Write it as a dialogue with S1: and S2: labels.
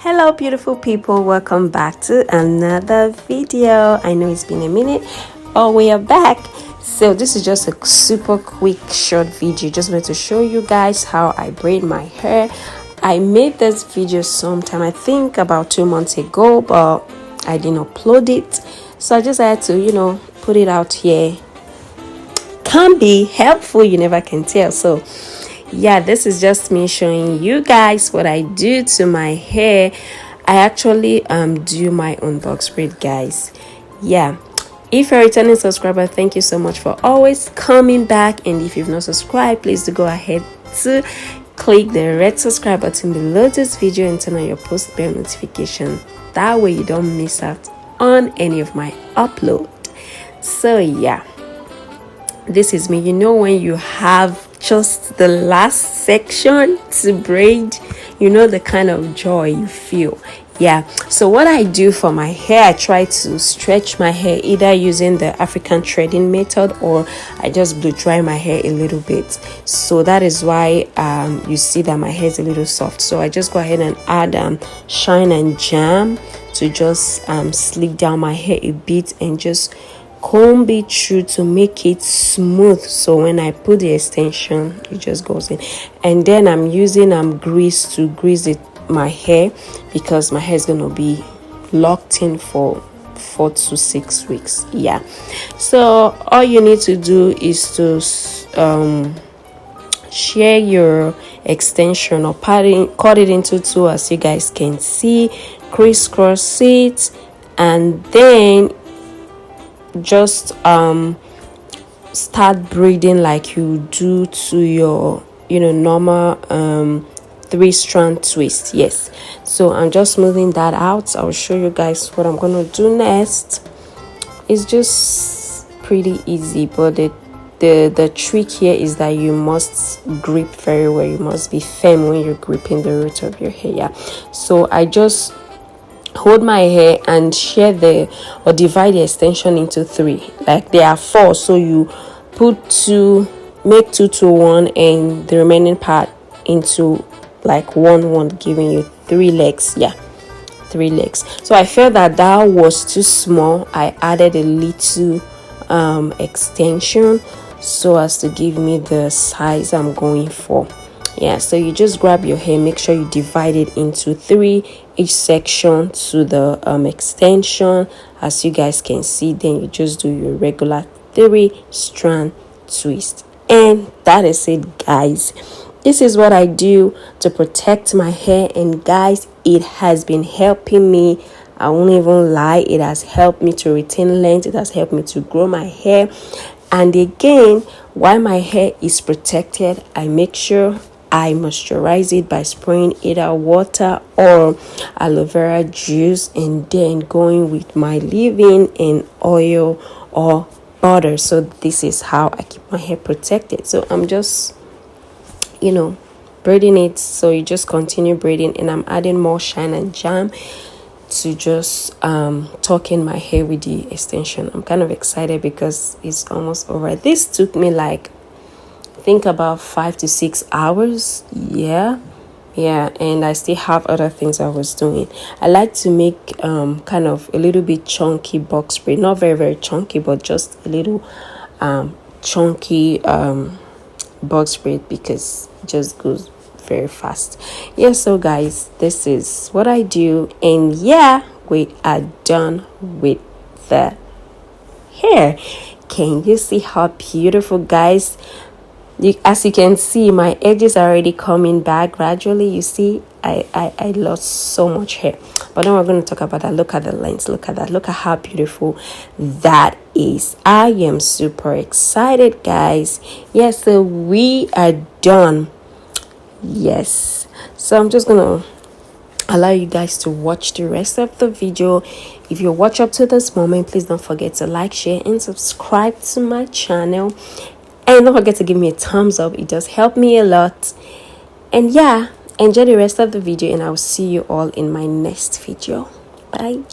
S1: Hello beautiful people, welcome back to another video. I know it's been a minute, but we are back. So this is just a super quick short video. Just wanted to show you guys how I braid my hair. I made this video sometime, I think about 2 months ago, but I didn't upload it, so I just had to put it out here. Can be helpful, you never can tell. So yeah, this is just me showing you guys what I do to my hair. I actually do my own box braid, guys. Yeah, if you're a returning subscriber, thank you so much for always coming back, and if you've not subscribed, please do go ahead to click the red subscribe button below this video and turn on your post bell notification. That way you don't miss out on any of my upload. So yeah, this is me. When you have just the last section to braid, the kind of joy you feel. Yeah, so what I do for my hair, I try to stretch my hair either using the African threading method, or I just blow dry my hair a little bit. So that is why you see that my hair is a little soft. So I just go ahead and add shine and jam to just slick down my hair a bit and just comb it through to make it smooth. So when I put the extension, it just goes in. And then I'm using grease to grease my hair, because my hair is going to be locked in for 4 to 6 weeks. Yeah, so all you need to do is to share your extension or cut it into two, as you guys can see, crisscross it, and then just start braiding like you do to your normal 3-strand twist. Yes, so I'm just smoothing that out. I'll show you guys what I'm gonna do next. It's just pretty easy, but the trick here is that you must grip very well. You must be firm when you're gripping the root of your hair. Yeah, so I just hold my hair and divide the extension into 3. Like there are 4, so you put 2, make 2 to 1, and the remaining part into like 1, giving you 3 legs. Yeah, 3 legs. So I felt that was too small. I added a little extension so as to give me the size I'm going for. Yeah, so you just grab your hair, make sure you divide it into 3, each section to the extension, as you guys can see. Then you just do your regular 3-strand twist, and that is it, guys. This is what I do to protect my hair, and guys, it has been helping me. I won't even lie, it has helped me to retain length, it has helped me to grow my hair. And again, while my hair is protected, I make sure I moisturize it by spraying either water or aloe vera juice, and then going with my leave-in and oil or butter. So this is how I keep my hair protected. So I'm just braiding it. So you just continue braiding, and I'm adding more shine and jam to just tuck in my hair with the extension. I'm kind of excited because it's almost over. This took me like think about 5 to 6 hours. Yeah, and I still have other things I was doing. I like to make kind of a little bit chunky box braid, not very very chunky, but just a little chunky box braid, because it just goes very fast. Yeah, so guys, this is what I do, and yeah, we are done with the hair. Can you see how beautiful, guys? As you can see, my edges are already coming back gradually. You see, I lost so much hair, but now we're going to talk about that. Look at the length, look at that, look at how beautiful that is. I am super excited, guys. Yes, so we are done. Yes, so I'm just gonna allow you guys to watch the rest of the video. If you watch up to this moment, please don't forget to like, share, and subscribe to my channel. And don't forget to give me a thumbs up. It does help me a lot. And yeah, enjoy the rest of the video, and I will see you all in my next video. Bye.